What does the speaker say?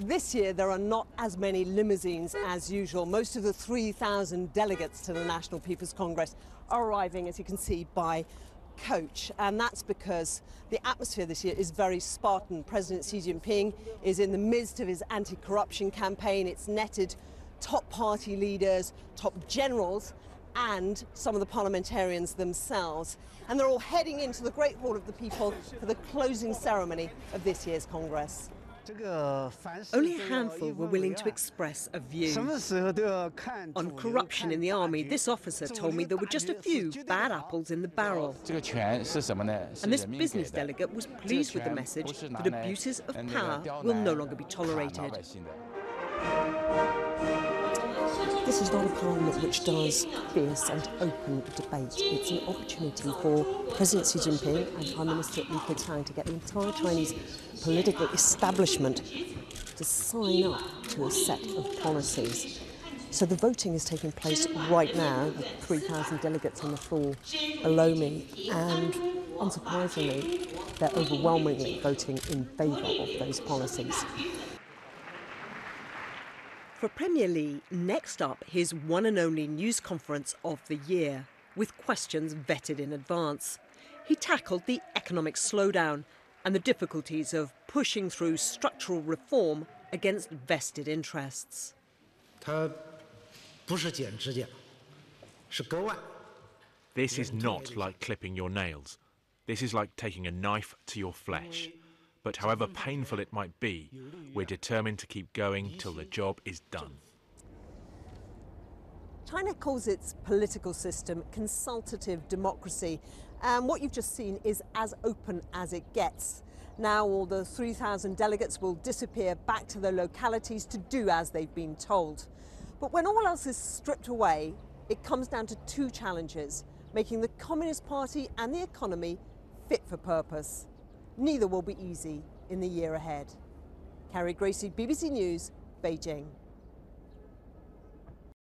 This year there are not as many limousines as usual. Most of the 3,000 delegates to the National People's Congress are arriving, as you can see, by coach, and that's because the atmosphere this year is very Spartan. President Xi Jinping is in the midst of his anti-corruption campaign. It's netted top party leaders, top generals, and some of the parliamentarians themselves. And they're all heading into the Great Hall of the People for the closing ceremony of this year's Congress. Only a handful were willing to express a view. On corruption in the army, this officer told me there were just a few bad apples in the barrel. And this business delegate was pleased with the message that abuses of power will no longer be tolerated. This is not a parliament which does fierce and open debate. It's an opportunity for President Xi Jinping and Prime Minister Li Keqiang to get the entire Chinese political establishment to sign up to a set of policies. So the voting is taking place right now, with 3,000 delegates on the floor below me, and unsurprisingly, they're overwhelmingly voting in favour of those policies. For Premier Li, next up, his one and only news conference of the year, with questions vetted in advance. He tackled the economic slowdown and the difficulties of pushing through structural reform against vested interests. This is not like clipping your nails. This is like taking a knife to your flesh. But however painful it might be, we're determined to keep going till the job is done. China calls its political system consultative democracy, and what you've just seen is as open as it gets. Now all the 3,000 delegates will disappear back to their localities to do as they've been told. But when all else is stripped away, it comes down to two challenges: making the Communist Party and the economy fit for purpose. Neither will be easy in the year ahead. Carrie Gracie, BBC News, Beijing.